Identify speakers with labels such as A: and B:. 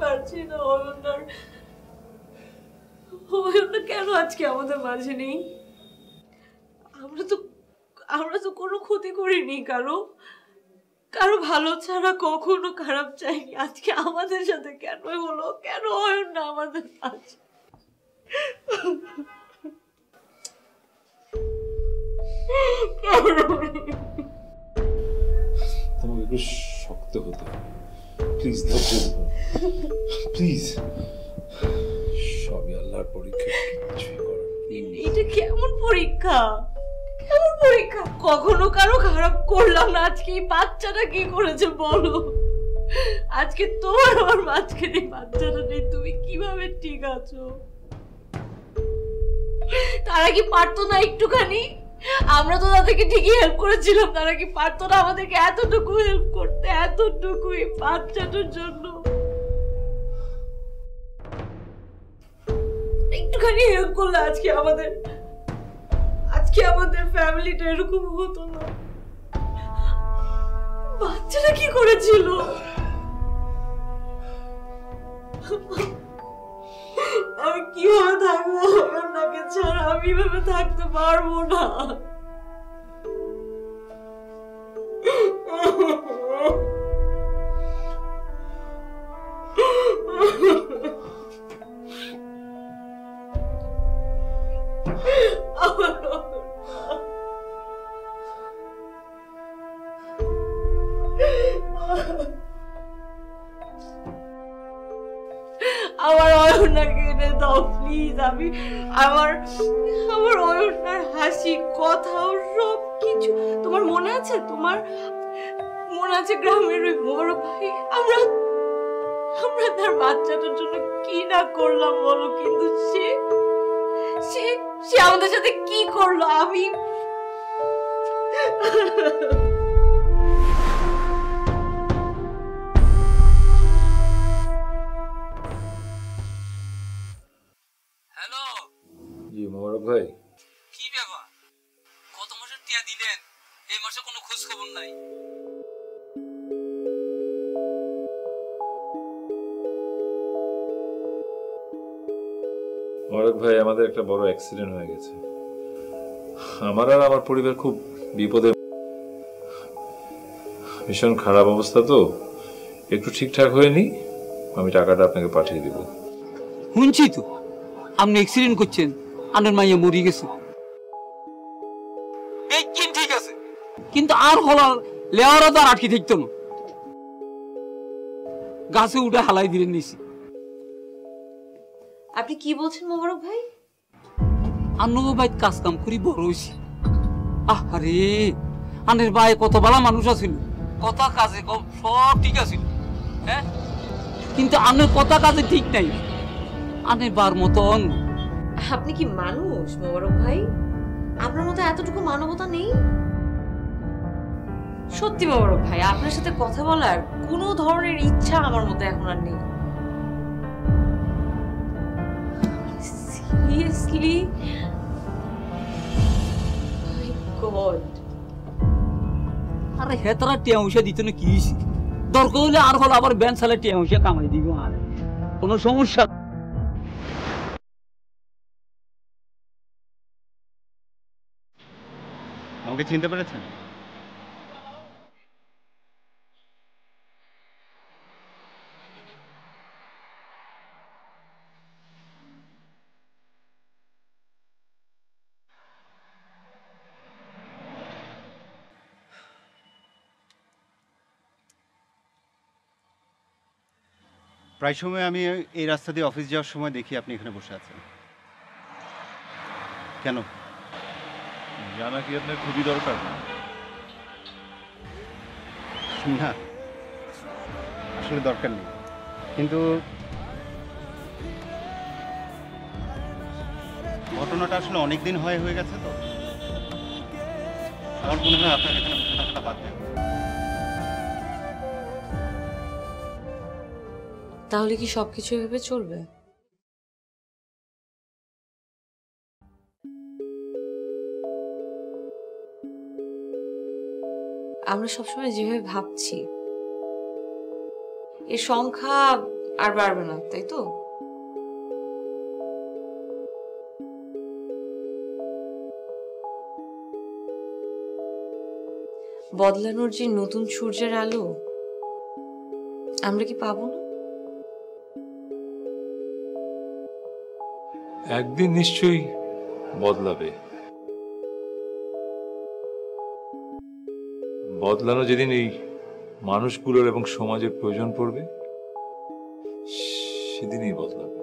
A: পারছি না অয়নটা কেন আজকে আমাদের মাঝে নেই। আমরা তো কোনো ক্ষতি করিনি কারো ভালো ছাড়া কখনো খারাপ চাইনি। আজকে আমাদের সাথে কেন হলো, কেন অয়ন না আমাদের মাঝে?
B: তোমাকে একটু শক্ত হতে হবে, প্লিজ ধৈর্য ধরো, প্লিজ। সবই আল্লাহর পরীক্ষা, কিছুই করার নেই।
A: এটা কেমন পরীক্ষা, কেমন পরীক্ষা? কখনো কারো খারাপ করলাম না, আজকে এই বাচ্চাটা কি করেছে বলো? আজকে তোমার আমার মাঝখানে বাচ্চাটা নেই, তুমি কিভাবে ঠিক আছো? তারা কি পারতো না একটুখানি? আমরা তো তাদেরকে ঠিকই হেল্প করেছিলাম, তারা কি পারতো না আমাদেরকে এতটুকু হেল্প করতে, এতটুকুই বাচ্চাটার জন্য? একটুখানি হেল্প করলে আজকে আমাদের ফ্যামিলিটা এরকম হতো না। বাচ্চাটা কি করেছিল? আমি কিভাবে থাকবো ওনাকে ছাড়া? আমি এভাবে থাকতে পারবো না। আমার অয়নটাকে এনে দাও প্লিজ। আমার অয়নটার হাসি, কথাও সবকিছু তোমার মনে আছে? তোমার মনে আছে গ্রামের ওই বড় ভাই, আমরা তার বাচ্চাটার জন্য কি না করলাম বলো? কিন্তু সে আমাদের সাথে কি করলো? আমি
C: হ্যালো
B: জি মোবারক ভাই,
C: কি ব্যাপার? কত মাসের টিয়া দিলেন, এই মাসে কোনো খোঁজ খবর নাই?
B: মোবারক ভাই, আমাদের একটা বড় অ্যাক্সিডেন্ট হয়ে গেছে। আমার আর আমার পরিবার খুব বিপদে, ভীষণ খারাপ অবস্থা। তো একটু ঠিকঠাক হয়নি, আমি টাকাটা আপনাকে পাঠিয়ে দিব।
C: শুনছি তো আপনি অ্যাক্সিডেন্ট করছেন, আপনার মাইয়া মরি গেছে। ঠিক আছে, কিন্তু আর হল লেওয়ারা তো আর আটকে থাকতো না, গাছে উঠে হালাই দিলেন নিছি।
A: আপনি কি বলছেন মোবারক ভাই?
C: আন্নগো বাইত কাজ কাম করি বড় হয়েছি। আরে আনের ভাই কত ভালো মানুষ আছিল, কথা কাজে সব ঠিক আছিল, হ্যাঁ? কিন্তু আনের কথা কাজে ঠিক নাই। আনের বার মতন।
A: আপনি কি মানুষ মোবারক ভাই? আপনার মতো এতটুকু মানবতা নেই? সত্যি মোবারক ভাই, আপনার সাথে কথা বলার কোনো ধরনের ইচ্ছা আমার মতো এখন আর নেই। সিরিয়াসলি? মাই গড।
C: আরে হেতারা টিয়া উষা দিত না, কি দরকার হলে আর হল আবার ব্যান সালে টিয়া উষা কামাই দিব, আর কোনো সমস্যা।
D: আমাকে চিনতে পেরেছেন? প্রায় সময় আমি এই রাস্তা দিয়ে অফিস যাওয়ার সময় দেখি আপনি এখানে বসে আছেন। কেন?
B: জানা কি আপনার খুবই দরকার?
D: না, আসলে দরকার নেই, কিন্তু ঘটনাটা আসলে অনেক দিন হয়ে গেছে, তো আমার মনে হয় আপনার এখানে বসে থাকাটা বাদ দেবে।
A: তাহলে কি সবকিছু এভাবে চলবে? আমরা সবসময় যেভাবে ভাবছি, এর সংখ্যা আর বাড়বে না, তাই তো? বদলানোর যে নতুন সূর্যের আলো আমরা কি পাবো না?
B: একদিন নিশ্চয়ই বদলাবে। বদলানো যেদিন এই মানুষগুলোর এবং সমাজের প্রয়োজন পড়বে সেদিনই বদলাবে।